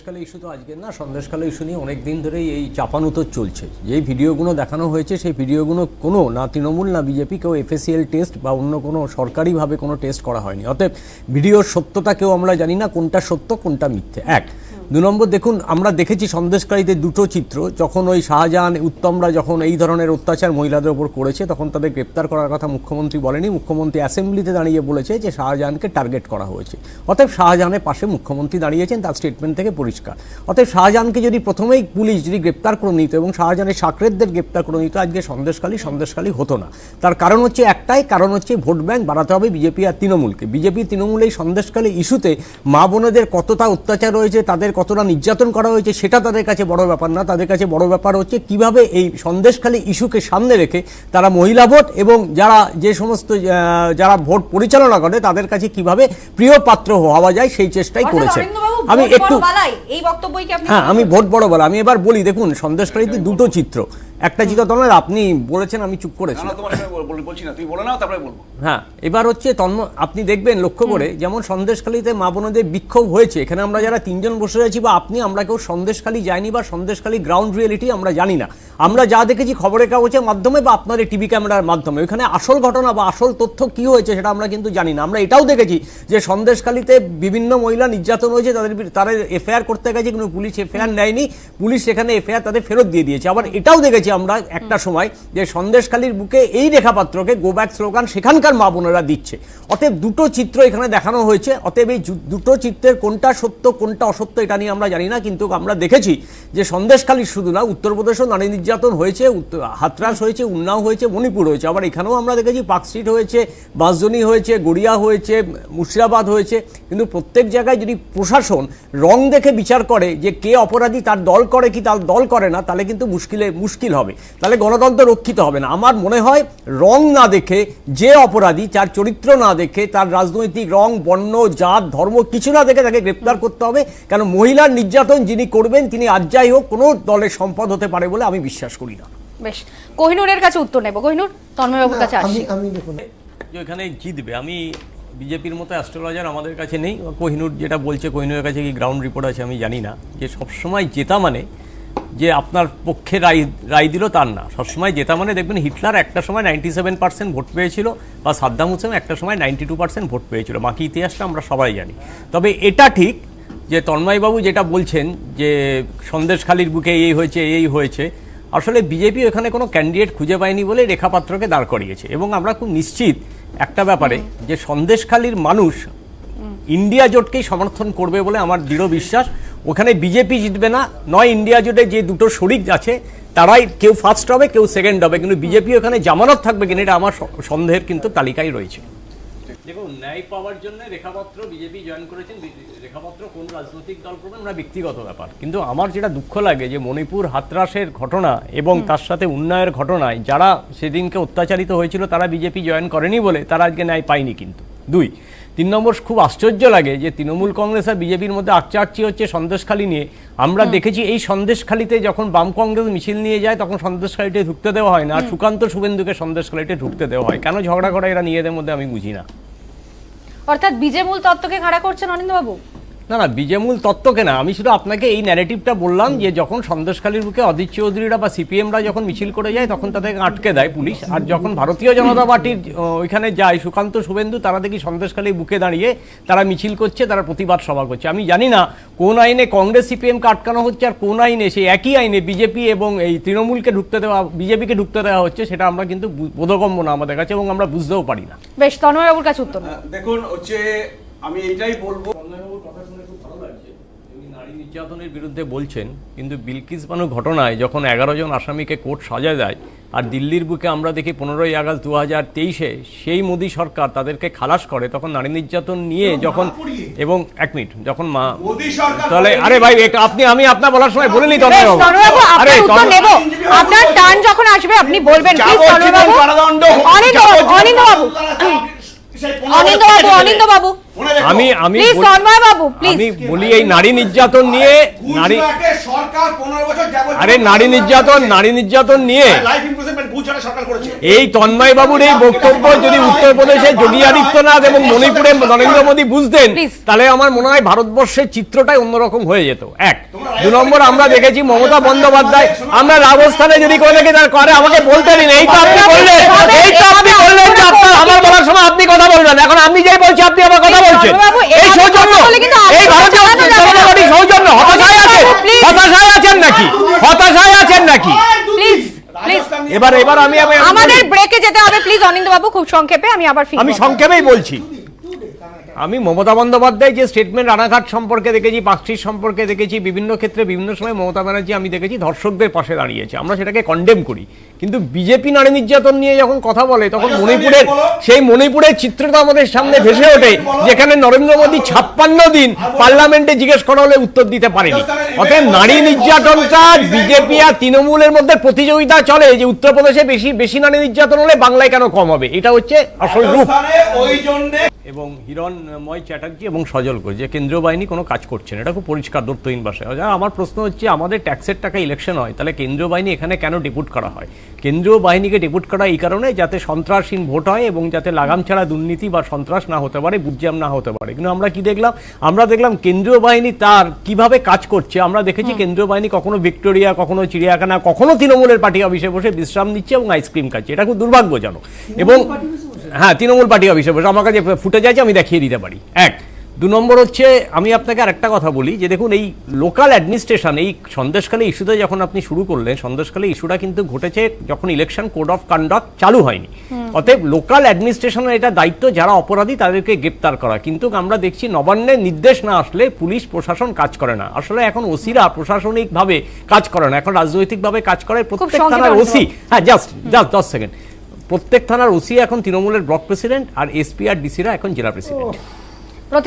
Sandeshkhali issue তো আজকের না, সন্দেশখালী ইস্যু নিয়ে অনেক দিন ধরেই এই চাপানুতর চলছে। যেই ভিডিওগুলো দেখানো হয়েছে সেই ভিডিওগুলো কোনো না তৃণমূল না বিজেপি কেউ এফএসিএল টেস্ট বা অন্য কোনো সরকারিভাবে কোনো টেস্ট করা হয়নি। অতএব ভিডিওর সত্যতা কেউ আমরা জানি না, কোনটা সত্য কোনটা মিথ্যে। এক, দু নম্বর, দেখুন আমরা দেখেছি সন্দেশকারীদের দুটো চিত্র। যখন ওই শাহজাহান উত্তমরা যখন এই ধরনের অত্যাচার মহিলাদের ওপর করেছে তখন তাদের গ্রেপ্তার করার কথা মুখ্যমন্ত্রী বলেনি, মুখ্যমন্ত্রী অ্যাসেম্বলিতে দাঁড়িয়ে বলেছে যে শাহজাহানকে টার্গেট করা হয়েছে। অতএব শাহজাহানের পাশে মুখ্যমন্ত্রী দাঁড়িয়েছেন, তার স্টেটমেন্ট থেকে পরিষ্কার। অতএব শাহজাহানকে যদি প্রথমেই পুলিশ যদি গ্রেপ্তার করে নিত এবং শাহজাহানের সাকরেদদের গ্রেপ্তার করে নিত, আজকে সন্দেশখালী হতো না। তার কারণ হচ্ছে একটাই, কারণ হচ্ছে ভোট ব্যাংক বাড়াতে হবে বিজেপি আর তৃণমূলকে। বিজেপি তৃণমূল এই সন্দেশখালী ইস্যুতে মা বোনেদের কতটা অত্যাচার রয়েছে, তাদের কতটা নির্যাতন করা হয়েছে সেটা তাদের কাছে বড় ব্যাপার না। তাদের কাছে বড় ব্যাপার হচ্ছে কিভাবে এই সন্দেশখালী ইস্যুকে সামনে রেখে তারা মহিলা ভোট এবং যে সমস্ত যারা ভোট পরিচালনা করে তাদের কাছে কিভাবে প্রিয় পাত্র হওয়া যায় সেই চেষ্টাই করেছে। আমি একটু আমি ভোট বড় বলা আমি এবার বলি, দেখুন সন্দেশখালীতে দুটো চিত্র। একটা চিত্র তন্ময় আপনি বলেছেন, আমি চুপ করেছি। হ্যাঁ, এবার হচ্ছে আপনি দেখবেন লক্ষ্য করে, যেমন সন্দেশখালীতে মা বোনদের বিক্ষোভ হয়েছে, এখানে আমরা যারা তিনজন বসে আছি বা আপনি, আমরা কেউ সন্দেশখালী যাইনি বা সন্দেশখালী গ্রাউন্ড রিয়েলিটি আমরা জানি না। আমরা যা দেখেছি খবরের কাগজের মাধ্যমে বা আপনাদের টিভি ক্যামেরার মাধ্যমে, ওইখানে আসল ঘটনা বা আসল তথ্য কি হয়েছে সেটা আমরা কিন্তু জানি না। আমরা এটাও দেখেছি যে সন্দেশখালীতে বিভিন্ন মহিলা নির্যাতন হয়েছে, তাদের এফআইআর করতে গেছে কিন্তু পুলিশ এফআইআর নেয়নি, পুলিশ সেখানে এফআইআর তাদের ফেরত দিয়ে দিয়েছে। আবার এটাও দেখেছি আমরা একটা সময় যে সন্দেশখালীর বুকে এই রেখাপাত্রকে গো ব্যাক স্লোগান সেখানকার মা বোনেরা দিচ্ছে। অতএব দুটো চিত্র এখানে দেখানো হয়েছে। অতএব এই দুটো চিত্রের কোনটা সত্য কোনটা অসত্য এটা নিয়ে আমরা জানি না, কিন্তু আমরা দেখেছি যে সন্দেশখালী শুধু না, উত্তরপ্রদেশেও নারী নির্যাতন হয়েছে, হাতরাস হয়েছে, উন্নাও হয়েছে, মণিপুর হয়েছে। আবার এখানেও আমরা দেখেছি পার্কস্ট্রিট হয়েছে, বাঁশজনি হয়েছে, গড়িয়া হয়েছে, মুর্শিদাবাদ হয়েছে। কিন্তু প্রত্যেক জায়গায় যদি প্রশাসন রং দেখে বিচার করে যে কে অপরাধী, তার দল করে কি তার দল করে না, তাহলে কিন্তু মুশকিল হবে, তাহলে গণতন্ত্র রক্ষিত হবে না। আমার মনে হয় রং না দেখে, যে অপরাধী তার চরিত্র না দেখে, তার রাজনৈতিক রং, বর্ণ, জাত, ধর্ম কিছু না দেখে তাকে গ্রেপ্তার করতে হবে। কেন মহিলার নির্যাতন যিনি করবেন তিনি আজ যাই হোক কোনো দলের সম্পদ হতে পারে বলে আমি বিশ্বাস করি না। বেশ, কোহিনুরের কাছে উত্তর নেব। কোহিনুর, তন্ময়বাবুর কাছে আসি। আমি দেখুন যে এখানে জিতবে, আমি বিজেপির মতো অ্যাস্ট্রোলজার আমাদের কাছে নেই। কোহিনুর যেটা বলছে, কোহিনুরের কাছে কি গ্রাউন্ড রিপোর্ট আছে আমি জানি না। যে সবসময় জেতা মানে যে আপনার পক্ষে রায় দিল তার না, সবসময় জেতা মানে দেখবেন হিটলার একটা সময় 97% ভোট পেয়েছিল, বা সাদ্দাম হোসেন একটা সময় 92% ভোট পেয়েছিল। বাকি ইতিহাসটা আমরা সবাই জানি। তবে এটা ঠিক যে তন্ময়বাবু যেটা বলছেন যে সন্দেশখালীর বুকে এই হয়েছে, আসলে বিজেপি এখানে কোনো ক্যান্ডিডেট খুঁজে পায়নি বলে রেখাপাত্রকে দাঁড় করিয়েছে। এবং আমরা খুব নিশ্চিত একটা ব্যাপারে যে সন্দেশখালীর মানুষ ইন্ডিয়া জোটকেই সমর্থন করবে বলে আমার দৃঢ় বিশ্বাস। ওখানে বিজেপি জিতবে না, নয় ইন্ডিয়া জোটে যে দুটো শরিক আছে তারাই কেউ ফার্স্ট হবে কেউ সেকেন্ড হবে, কিন্তু বিজেপি ওখানে জামানত থাকবে কিনা এটা আমার সন্দেহের কিন্তু তালিকায় রয়েছে। দেখুন, ন্যায় পাওয়ার জন্য রেখাপাত্র বিজেপি জয়েন করেছেন। রেখাপাত্র কোন রাজনৈতিক দল করবেন আমরা ব্যক্তিগত ব্যাপার, কিন্তু আমার যেটা দুঃখ লাগে যে মণিপুর হাতরাসের ঘটনা এবং তার সাথে উন্নয়নের ঘটনায় যারা সেদিনকে অত্যাচারিত হয়েছিল তারা বিজেপি জয়েন করেনি বলে তারা আজকে ন্যায় পায়নি। কিন্তু তিন নম্বর, খুব আশ্চর্য লাগে যে তৃণমূল কংগ্রেস আর বিজেপির মধ্যে আর্চার্চি হচ্ছে সন্দেশখালী নিয়ে। আমরা দেখেছি এই সন্দেশখালীতে যখন বাম কংগ্রেস মিছিল নিয়ে যায় তখন সন্দেশখালীতে ঢুকতে দেওয়া হয় না, আর সুকান্ত শুভেন্দুকে সন্দেশখালীতে ঢুকতে দেওয়া হয়। কেন ঝগড়া করে এরা নিজেদের মধ্যে আমি বুঝি না। অর্থাৎ বিজেমূল তত্ত্বকে খাড়া করছেন অনিন্দবাবু? না, বিজেমূল তত্ত্বকে না, আমি শুধু আপনাকে এই ন্যারেটিভটা বললাম যে যখন সন্দেশখালীর বুকে অধীর চৌধুরীরা বা সিপিএমরা যখন মিছিল করে যায় তখন তাদেরকে আটকে দেয় পুলিশ, আর যখন ভারতীয় জনতা পার্টির ওইখানে যায় সুকান্ত শুভেন্দু, তারা দেখি সন্দেশখালীর বুকে দাঁড়িয়ে তারা মিছিল করছে, তারা প্রতিবাদ সভা করছে। আমি জানি না কোন আইনে কংগ্রেস সিপিএমকে আটকানো হচ্ছে আর কোন আইনে সেই একই আইনে বিজেপি এবং এই তৃণমূলকে বিজেপিকে ঢুকতে দেওয়া হচ্ছে, সেটা আমরা কিন্তু বোধগম্য না আমাদের কাছে এবং আমরা বুঝতেও পারি না। বেশ, তন্ময়বাবুর কাছে উত্তর দেখুন, আমি এইটাই বলবো, কথা শুনে খুব ভালো লাগছে। উনি নারী নির্যাতনের বিরুদ্ধে বলছেন, কিন্তু বিলকিস বানু ঘটনায় যখন 11 জন আসামিকে কোর্ট সাজা দেয় আর দিল্লির বুকে আমরা দেখি 15ই আগস্ট 2023-এ সেই মোদী সরকার তাদেরকে খালাস করে, তখন নারী নির্যাতন নিয়ে যখন এবং এক মিনিট যখন তাহলে আরে ভাই আমি আপনার বলার সময় বলিনি তন্ময়বাবু, আরে আপনার টার্ন যখন আসবে আপনি বলবেন প্লিজ তন্ময়বাবু। অনিন্দবাবু আমি বলি এই নারী নির্যাতন নিয়ে, নারী নির্যাতন নিয়ে গুজরাট সরকার করেছে। এই তন্ময় বাবুর এই বক্তব্য যদি উত্তরপ্রদেশে যোগী আদিত্যনাথ এবং মণিপুরে নরেন্দ্র মোদী বুঝতেন, তাহলে আমার মনে হয় ভারতবর্ষের চিত্রটাই অন্যরকম হয়ে যেত। এক, দু নম্বর, আমরা দেখেছি মমতা বন্দ্যোপাধ্যায়, আমরা রাজস্থানে যদি করে দেখি তার করে আমাকে বলতে দিন। এই তো আপনি বললেন, এই তো আপনি বললেন যে আপনার আমার বলার সময় আপনি কথা বলবেন, এখন আমি যেই বলছি আপনি আমার কথা বলছেন। এই সৌজন্য, এই ভারতীয় জনতা পার্টি সৌজন্য। হতাশায় আছেন, হতাশায় আছেন নাকি, হতাশায় আছেন নাকি? প্লিজ প্লিজ এবার আমি আমাদের ব্রেকে যেতে হবে প্লিজ। অনিন্দ বাবু খুব সংক্ষেপে, আমি আবার ফিরব। আমি সংক্ষেপেই বলছি। আমি মমতা বন্দ্যোপাধ্যায় যে স্টেটমেন্ট রানাঘাট সম্পর্কে দেখেছি, পাকশির সম্পর্কে দেখেছি, বিভিন্ন ক্ষেত্রে বিভিন্ন সময় মমতা ব্যানার্জি আমি দেখেছি ধর্ষকদের পাশে দাঁড়িয়েছে, আমরা সেটাকে কন্ডেম করি। কিন্তু বিজেপি নারী নির্যাতন নিয়ে যখন কথা বলে তখন মণিপুরের সেই মণিপুরের চিত্রটা আমাদের সামনে ভেসে ওঠে, যেখানে নরেন্দ্র মোদী 56 দিন পার্লামেন্টে জিজ্ঞেস করা হলে উত্তর দিতে পারেনি। অতএব নারী নির্যাতনটা বিজেপি আর তৃণমূলের মধ্যে প্রতিযোগিতা চলে যে উত্তরপ্রদেশে বেশি নারী নির্যাতন হলে বাংলায় কেন কম হবে, এটা হচ্ছে আসল রূপ। এবং হিরণময় চ্যাটার্জি এবং সজল ঘোষ যে কেন্দ্রীয় বাহিনী কোনো কাজ করছে না, এটা খুব পরিষ্কার দত্তহীন ভাষায়। আমার প্রশ্ন হচ্ছে, আমাদের ট্যাক্সের টাকা ইলেকশন হয়, তাহলে কেন্দ্রীয় বাহিনী এখানে কেন ডেপুট করা হয়? কেন্দ্রীয় বাহিনীকে ডেপুট করা এই কারণে যাতে সন্ত্রাসহীন ভোট হয় এবং যাতে লাগাম ছাড়া দুর্নীতি বা সন্ত্রাস না হতে পারে, বুঝজাম না হতে পারে। কিন্তু আমরা কি দেখলাম? আমরা দেখলাম কেন্দ্রীয় বাহিনী তার কিভাবে কাজ করছে। আমরা দেখেছি কেন্দ্রীয় বাহিনী কখনো ভিক্টোরিয়া, কখনো চিড়িয়াখানা, কখনো তৃণমূলের পার্টি অফিসে বসে বিশ্রাম নিচ্ছে এবং আইসক্রিম খাচ্ছে। এটা খুব দুর্ভাগ্যজনক। এবং হ্যাঁ, তৃণমূল পার্টি অফিসে বসে আমার কাছে ফুটেজ আছে, আমি দেখিয়ে দিতে পারি। এক, দু নম্বর হচ্ছে, আমি আপনাকে আরেকটা কথা বলি যে দেখুন, এই লোকাল অ্যাডমিনিস্ট্রেশন, এই সন্দেশখালী ইস্যুতে যখন আপনি শুরু করলেন, সন্দেশখালী ইস্যুটা কিন্তু ঘটেছে যখন ইলেকশন কোড অফ কন্ডাক্ট চালু হয়নি। অতএব লোকাল অ্যাডমিনিস্ট্রেশনের এটা দায়িত্ব যারা অপরাধী তাদেরকে গ্রেপ্তার করা। কিন্তু আমরা দেখছি নবান্নের নির্দেশ না আসলে পুলিশ প্রশাসন কাজ করে না। আসলে এখন ওসিরা প্রশাসনিকভাবে কাজ করে না, এখন রাজনৈতিকভাবে কাজ করে। প্রত্যেক থানার ওসি, হ্যাঁ জাস্ট 10 সেকেন্ড, প্রত্যেক থানার ওসি এখন তৃণমূলের ব্লক প্রেসিডেন্ট, আর এসপি আর ডিসিরা এখন জেলা প্রেসিডেন্ট।